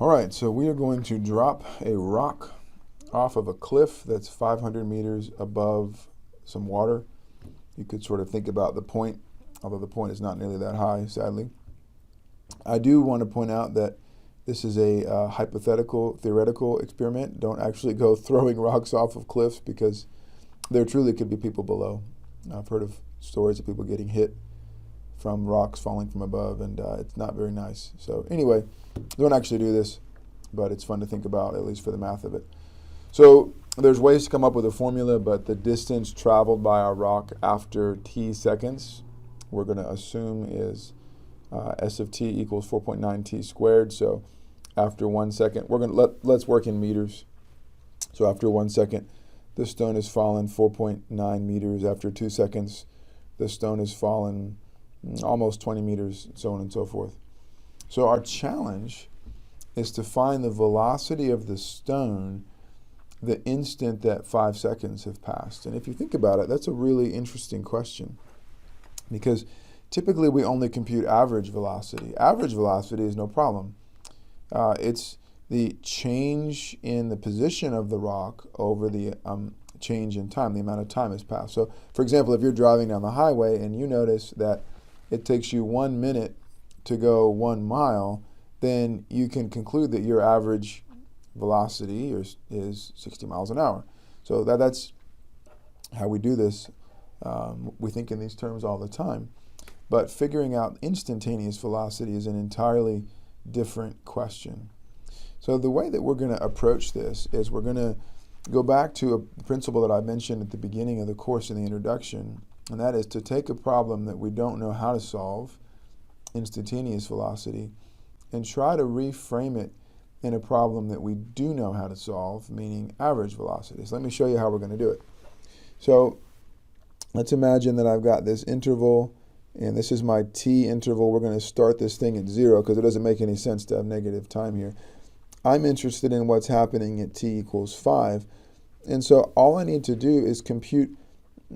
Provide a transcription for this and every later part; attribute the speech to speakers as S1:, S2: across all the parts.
S1: All right, so we are going to drop a rock off of a cliff that's 500 meters above some water. You could sort of think about the point, although the point is not nearly that high, sadly. I do want to point out that this is a hypothetical, theoretical experiment. Don't actually go throwing rocks off of cliffs because there truly could be people below. I've heard of stories of people getting hit from rocks falling from above, and it's not very nice. So anyway, don't actually do this, but it's fun to think about, at least for the math of it. So there's ways to come up with a formula, but the distance traveled by our rock after t seconds, we're going to assume is S of t equals 4.9 t squared. So after 1 second, we're going to let's work in meters. So after 1 second, the stone has fallen 4.9 meters. After 2 seconds, the stone has fallen almost 20 meters, so on and so forth. So our challenge is to find the velocity of the stone the instant that 5 seconds have passed. And if you think about it, that's a really interesting question, because typically we only compute average velocity. Average velocity is no problem. It's the change in the position of the rock over the change in time, the amount of time has passed. So, for example, if you're driving down the highway and you notice that it takes you 1 minute to go 1 mile, then you can conclude that your average velocity is 60 miles an hour. So that's how we do this. We think in these terms all the time. But figuring out instantaneous velocity is an entirely different question. So the way that we're going to approach this is we're going to go back to a principle that I mentioned at the beginning of the course in the introduction, and that is to take a problem that we don't know how to solve, instantaneous velocity, and try to reframe it in a problem that we do know how to solve, meaning average velocity. So let me show you how we're going to do it. So let's imagine that I've got this interval, and this is my t interval. We're going to start this thing at 0 because it doesn't make any sense to have negative time here. I'm interested in what's happening at t equals 5. And so all I need to do is compute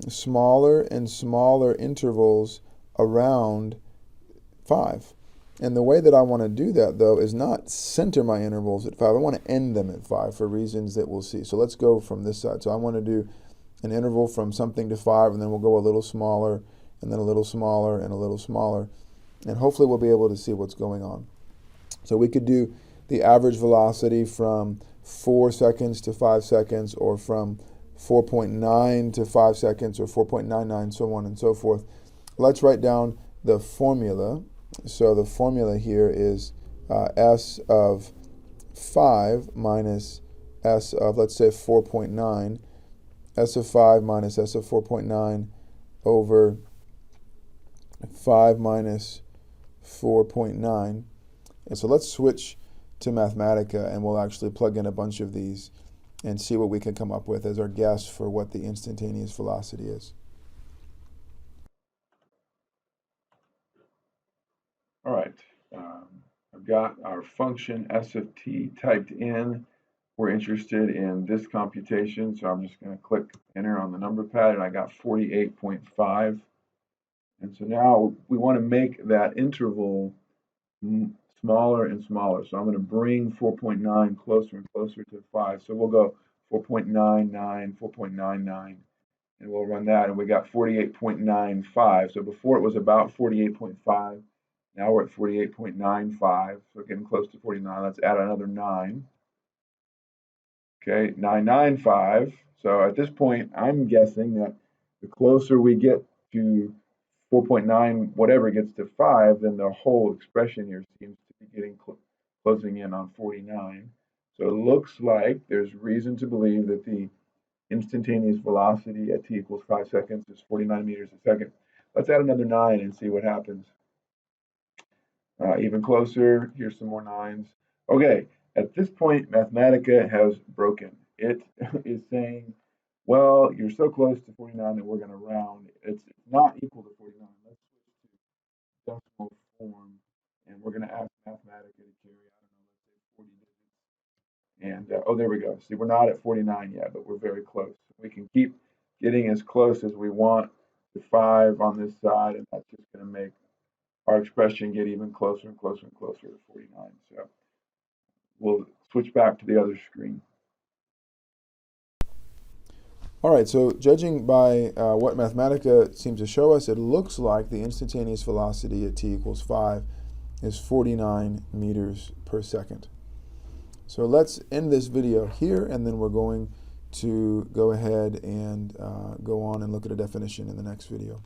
S1: smaller and smaller intervals around 5. And the way that I want to do that, though, is not center my intervals at 5. I want to end them at 5 for reasons that we'll see. So let's go from this side. So I want to do an interval from something to 5, and then we'll go a little smaller, and then a little smaller, and a little smaller. And hopefully we'll be able to see what's going on. So we could do the average velocity from 4 seconds to 5 seconds, or from 4.9 to 5 seconds, or 4.99, so on and so forth. Let's write down the formula. So the formula here is S of 5 minus S of, let's say, 4.9. S of 5 minus S of 4.9 over 5 minus 4.9. And so let's switch to Mathematica, and we'll actually plug in a bunch of these and see what we can come up with as our guess for what the instantaneous velocity is. All right, I've got our function S of t typed in. We're interested in this computation, so I'm just going to click enter on the number pad, and I got 48.5. And so now we want to make that interval smaller and smaller. So I'm going to bring 4.9 closer and closer to 5. So we'll go 4.99, 4.99, and we'll run that, and we got 48.95. So before it was about 48.5. Now we're at 48.95, so getting close to 49. Let's add another 9. Okay, 995. So at this point, I'm guessing that the closer we get to 4.9, whatever gets to 5, then the whole expression here seems to be getting closing in on 49. So it looks like there's reason to believe that the instantaneous velocity at t equals 5 seconds is 49 meters a second. Let's add another 9 and see what happens. Even closer, here's some more 9s. Okay, at this point, Mathematica has broken. It is saying, well, you're so close to 49 that we're going to round. It's not equal to 49. Let's switch to decimal form, and we're going to ask Mathematica to carry, I don't know, let's say 40 digits. And, oh, there we go. See, we're not at 49 yet, but we're very close. We can keep getting as close as we want to 5 on this side, and that's just going to make our expression get even closer and closer and closer to 49. So
S2: we'll switch back to the other screen.
S1: All right, so judging by what Mathematica seems to show us, it looks like the instantaneous velocity at t equals 5 is 49 meters per second. So let's end this video here, and then we're going to go ahead and go on and look at a definition in the next video.